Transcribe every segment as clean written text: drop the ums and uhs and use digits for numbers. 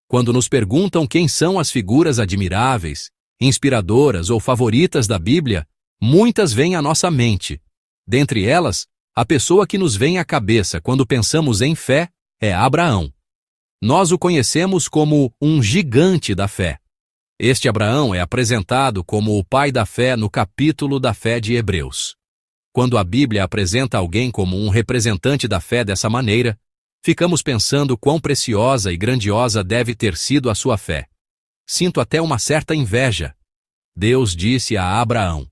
Quando nos perguntam quem são as figuras admiráveis, inspiradoras ou favoritas da Bíblia, muitas vêm à nossa mente. Dentre elas, a pessoa que nos vem à cabeça quando pensamos em fé é Abraão. Nós o conhecemos como um gigante da fé. Este Abraão é apresentado como o pai da fé no capítulo da fé de Hebreus. Quando a Bíblia apresenta alguém como um representante da fé dessa maneira, ficamos pensando quão preciosa e grandiosa deve ter sido a sua fé. Sinto até uma certa inveja. Deus disse a Abraão: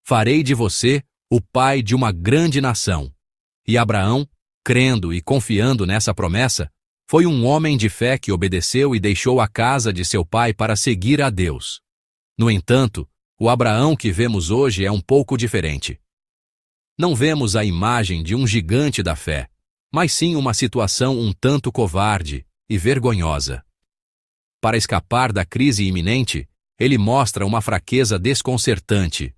"Farei de você o pai de uma grande nação." E Abraão, crendo e confiando nessa promessa, foi um homem de fé que obedeceu e deixou a casa de seu pai para seguir a Deus. No entanto, o Abraão que vemos hoje é um pouco diferente. Não vemos a imagem de um gigante da fé, mas sim uma situação um tanto covarde e vergonhosa. Para escapar da crise iminente, ele mostra uma fraqueza desconcertante.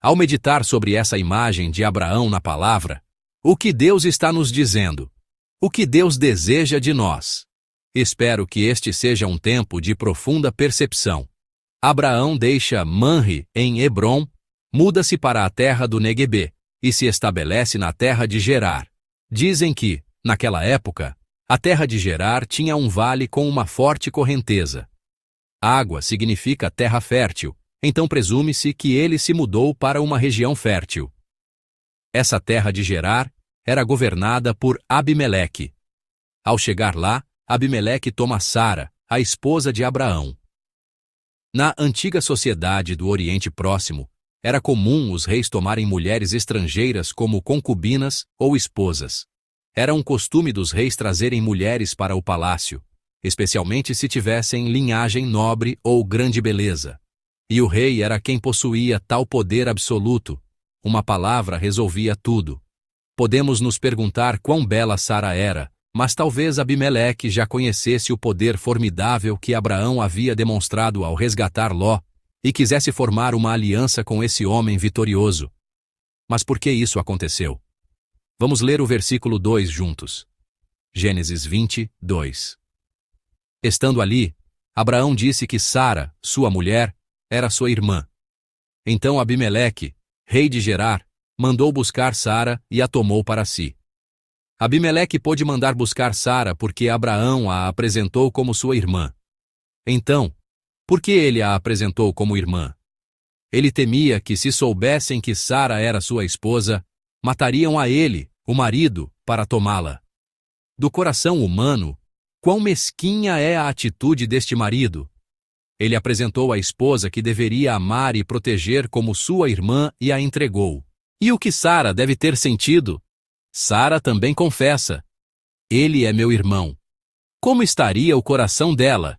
Ao meditar sobre essa imagem de Abraão na palavra, o que Deus está nos dizendo? O que Deus deseja de nós? Espero que este seja um tempo de profunda percepção. Abraão deixa Manre, em Hebrom, muda-se para a terra do Neguebê e se estabelece na terra de Gerar. Dizem que, naquela época, a terra de Gerar tinha um vale com uma forte correnteza. Água significa terra fértil, então presume-se que ele se mudou para uma região fértil. Essa terra de Gerar era governada por Abimeleque. Ao chegar lá, Abimeleque toma Sara, a esposa de Abraão. Na antiga sociedade do Oriente Próximo, era comum os reis tomarem mulheres estrangeiras como concubinas ou esposas. Era um costume dos reis trazerem mulheres para o palácio, especialmente se tivessem linhagem nobre ou grande beleza. E o rei era quem possuía tal poder absoluto. Uma palavra resolvia tudo. Podemos nos perguntar quão bela Sara era, mas talvez Abimeleque já conhecesse o poder formidável que Abraão havia demonstrado ao resgatar Ló e quisesse formar uma aliança com esse homem vitorioso. Mas por que isso aconteceu? Vamos ler o versículo 2 juntos. Gênesis 20, 2. Estando ali, Abraão disse que Sara, sua mulher, era sua irmã. Então Abimeleque, rei de Gerar, mandou buscar Sara e a tomou para si. Abimeleque pôde mandar buscar Sara porque Abraão a apresentou como sua irmã. Então, por que ele a apresentou como irmã? Ele temia que, se soubessem que Sara era sua esposa, matariam a ele, o marido, para tomá-la. Do coração humano, quão mesquinha é a atitude deste marido! Ele apresentou a esposa que deveria amar e proteger como sua irmã e a entregou. E o que Sara deve ter sentido? Sara também confessa: "Ele é meu irmão." Como estaria o coração dela?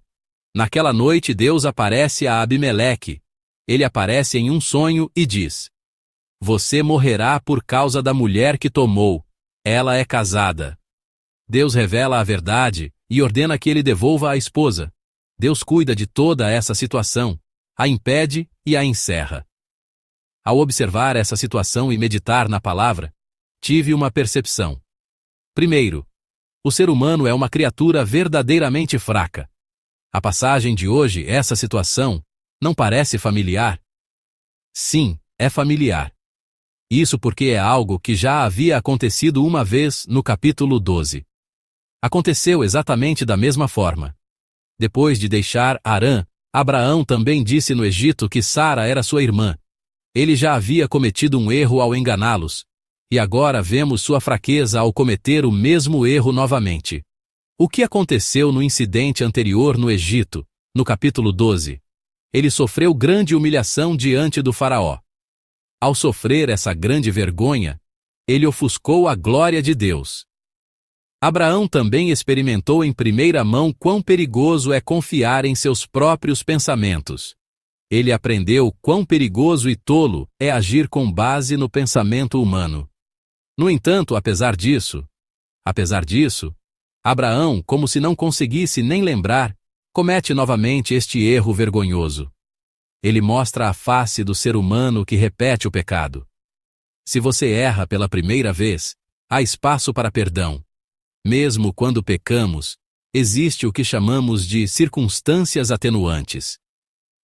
Naquela noite Deus aparece a Abimeleque. Ele aparece em um sonho e diz: "Você morrerá por causa da mulher que tomou. Ela é casada." Deus revela a verdade e ordena que ele devolva a esposa. Deus cuida de toda essa situação, a impede e a encerra. Ao observar essa situação e meditar na palavra, tive uma percepção. Primeiro, o ser humano é uma criatura verdadeiramente fraca. A passagem de hoje, essa situação, não parece familiar? Sim, é familiar. Isso porque é algo que já havia acontecido uma vez no capítulo 12. Aconteceu exatamente da mesma forma. Depois de deixar Harã, Abraão também disse no Egito que Sara era sua irmã. Ele já havia cometido um erro ao enganá-los, e agora vemos sua fraqueza ao cometer o mesmo erro novamente. O que aconteceu no incidente anterior no Egito, no capítulo 12? Ele sofreu grande humilhação diante do faraó. Ao sofrer essa grande vergonha, ele ofuscou a glória de Deus. Abraão também experimentou em primeira mão quão perigoso é confiar em seus próprios pensamentos. Ele aprendeu quão perigoso e tolo é agir com base no pensamento humano. No entanto, apesar disso, Abraão, como se não conseguisse nem lembrar, comete novamente este erro vergonhoso. Ele mostra a face do ser humano que repete o pecado. Se você erra pela primeira vez, há espaço para perdão. Mesmo quando pecamos, existe o que chamamos de circunstâncias atenuantes.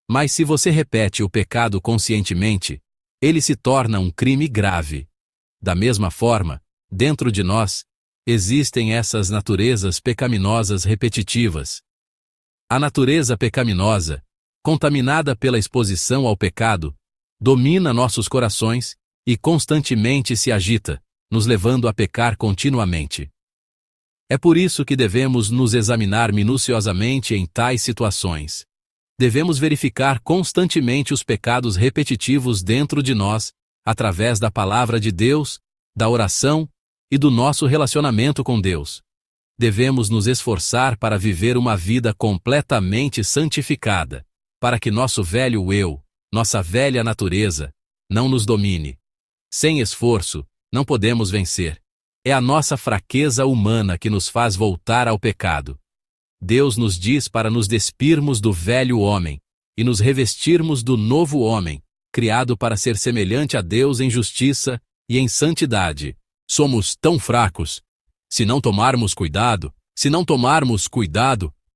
Mas se você repete o pecado conscientemente, ele se torna um crime grave. Da mesma forma, dentro de nós, existem essas naturezas pecaminosas repetitivas. A natureza pecaminosa, contaminada pela exposição ao pecado, domina nossos corações e constantemente se agita, nos levando a pecar continuamente. É por isso que devemos nos examinar minuciosamente em tais situações. Devemos verificar constantemente os pecados repetitivos dentro de nós, através da palavra de Deus, da oração e do nosso relacionamento com Deus. Devemos nos esforçar para viver uma vida completamente santificada, para que nosso velho eu, nossa velha natureza, não nos domine. Sem esforço, não podemos vencer. É a nossa fraqueza humana que nos faz voltar ao pecado. Deus nos diz para nos despirmos do velho homem e nos revestirmos do novo homem, criado para ser semelhante a Deus em justiça e em santidade. Somos tão fracos. Se não tomarmos cuidado,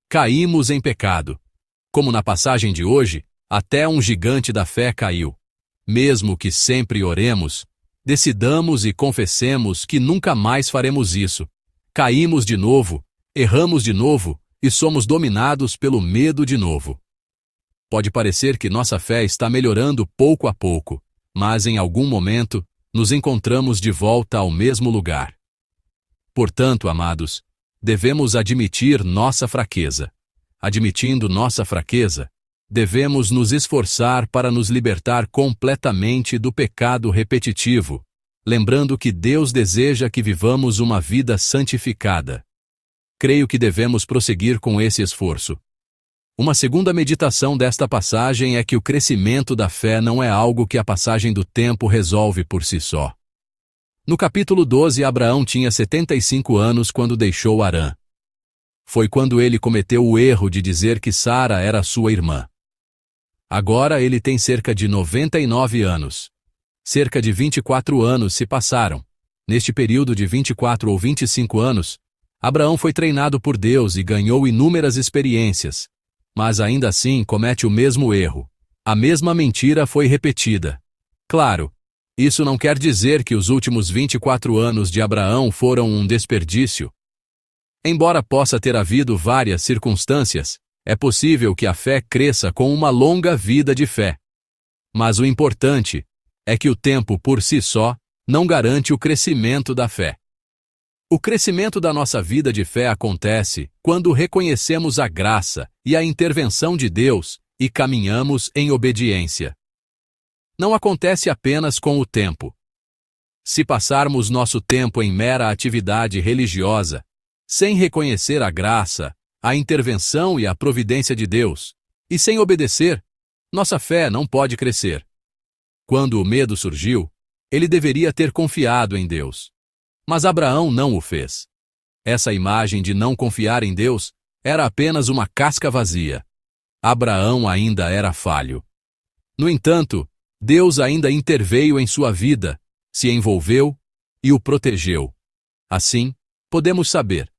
caímos em pecado. Como na passagem de hoje, até um gigante da fé caiu. Mesmo que sempre oremos, decidamos e confessemos que nunca mais faremos isso. Caímos de novo, erramos de novo e somos dominados pelo medo de novo. Pode parecer que nossa fé está melhorando pouco a pouco, mas em algum momento nos encontramos de volta ao mesmo lugar. Portanto, amados, devemos admitir nossa fraqueza. Admitindo nossa fraqueza, devemos nos esforçar para nos libertar completamente do pecado repetitivo, lembrando que Deus deseja que vivamos uma vida santificada. Creio que devemos prosseguir com esse esforço. Uma segunda meditação desta passagem é que o crescimento da fé não é algo que a passagem do tempo resolve por si só. No capítulo 12, Abraão tinha 75 anos quando deixou Harã. Foi quando ele cometeu o erro de dizer que Sara era sua irmã. Agora ele tem cerca de 99 anos. Cerca de 24 anos se passaram. Neste período de 24 ou 25 anos, Abraão foi treinado por Deus e ganhou inúmeras experiências. Mas ainda assim comete o mesmo erro. A mesma mentira foi repetida. Claro, isso não quer dizer que os últimos 24 anos de Abraão foram um desperdício. Embora possa ter havido várias circunstâncias, é possível que a fé cresça com uma longa vida de fé. Mas o importante é que o tempo por si só não garante o crescimento da fé. O crescimento da nossa vida de fé acontece quando reconhecemos a graça e a intervenção de Deus e caminhamos em obediência. Não acontece apenas com o tempo. Se passarmos nosso tempo em mera atividade religiosa, sem reconhecer a graça, a intervenção e a providência de Deus, e sem obedecer, nossa fé não pode crescer. Quando o medo surgiu, ele deveria ter confiado em Deus. Mas Abraão não o fez. Essa imagem de não confiar em Deus era apenas uma casca vazia. Abraão ainda era falho. No entanto, Deus ainda interveio em sua vida, se envolveu e o protegeu. Assim, podemos saber: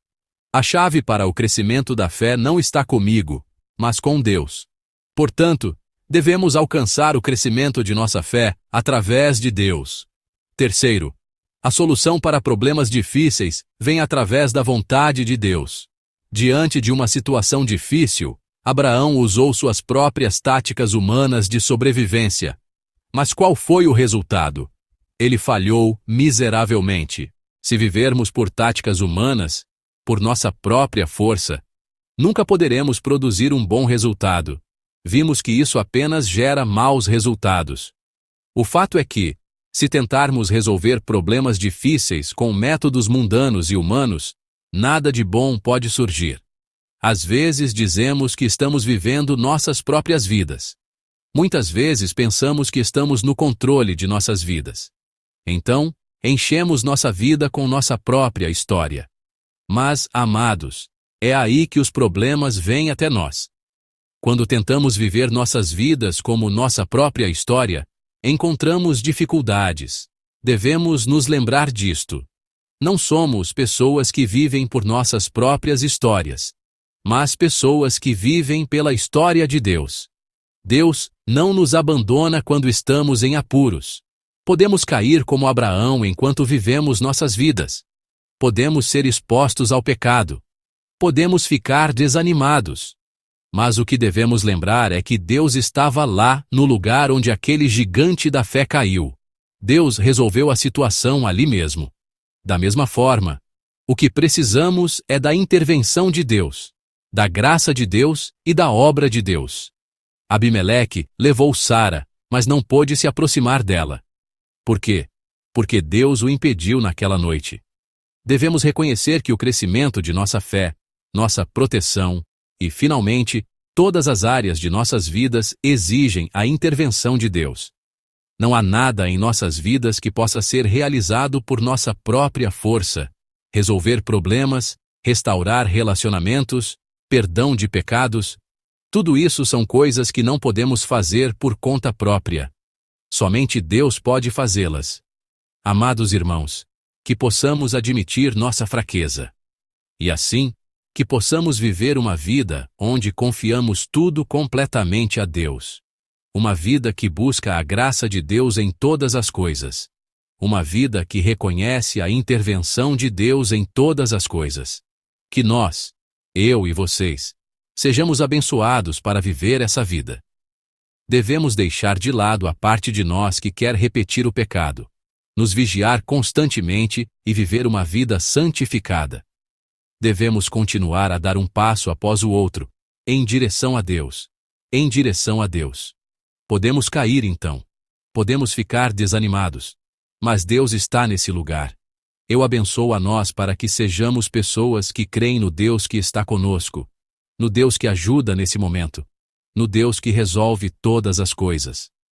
a chave para o crescimento da fé não está comigo, mas com Deus. Portanto, devemos alcançar o crescimento de nossa fé através de Deus. Terceiro, a solução para problemas difíceis vem através da vontade de Deus. Diante de uma situação difícil, Abraão usou suas próprias táticas humanas de sobrevivência. Mas qual foi o resultado? Ele falhou miseravelmente. Se vivermos por táticas humanas, por nossa própria força, nunca poderemos produzir um bom resultado. Vimos que isso apenas gera maus resultados. O fato é que, se tentarmos resolver problemas difíceis com métodos mundanos e humanos, nada de bom pode surgir. Às vezes dizemos que estamos vivendo nossas próprias vidas. Muitas vezes pensamos que estamos no controle de nossas vidas. Então, enchemos nossa vida com nossa própria história. Mas, amados, é aí que os problemas vêm até nós. Quando tentamos viver nossas vidas como nossa própria história, encontramos dificuldades. Devemos nos lembrar disto. Não somos pessoas que vivem por nossas próprias histórias. mas pessoas que vivem pela história de Deus. Deus não nos abandona quando estamos em apuros. Podemos cair como Abraão enquanto vivemos nossas vidas. Podemos ser expostos ao pecado. Podemos ficar desanimados. Mas o que devemos lembrar é que Deus estava lá no lugar onde aquele gigante da fé caiu. Deus resolveu a situação ali mesmo. Da mesma forma, o que precisamos é da intervenção de Deus, da graça de Deus e da obra de Deus. Abimeleque levou Sara, mas não pôde se aproximar dela. Por quê? Porque Deus o impediu naquela noite. Devemos reconhecer que o crescimento de nossa fé, nossa proteção e, finalmente, todas as áreas de nossas vidas exigem a intervenção de Deus. Não há nada em nossas vidas que possa ser realizado por nossa própria força. Resolver problemas, restaurar relacionamentos, perdão de pecados, tudo isso são coisas que não podemos fazer por conta própria. Somente Deus pode fazê-las. Amados irmãos, que possamos admitir nossa fraqueza. E assim, que possamos viver uma vida onde confiamos tudo completamente a Deus. Uma vida que busca a graça de Deus em todas as coisas. Uma vida que reconhece a intervenção de Deus em todas as coisas. Que nós, eu e vocês, sejamos abençoados para viver essa vida. Devemos deixar de lado a parte de nós que quer repetir o pecado, nos vigiar constantemente e viver uma vida santificada. Devemos continuar a dar um passo após o outro, em direção a Deus. Em direção a Deus. Podemos cair então. Podemos ficar desanimados. Mas Deus está nesse lugar. Eu abençoo a nós para que sejamos pessoas que creem no Deus que está conosco, no Deus que ajuda nesse momento, no Deus que resolve todas as coisas.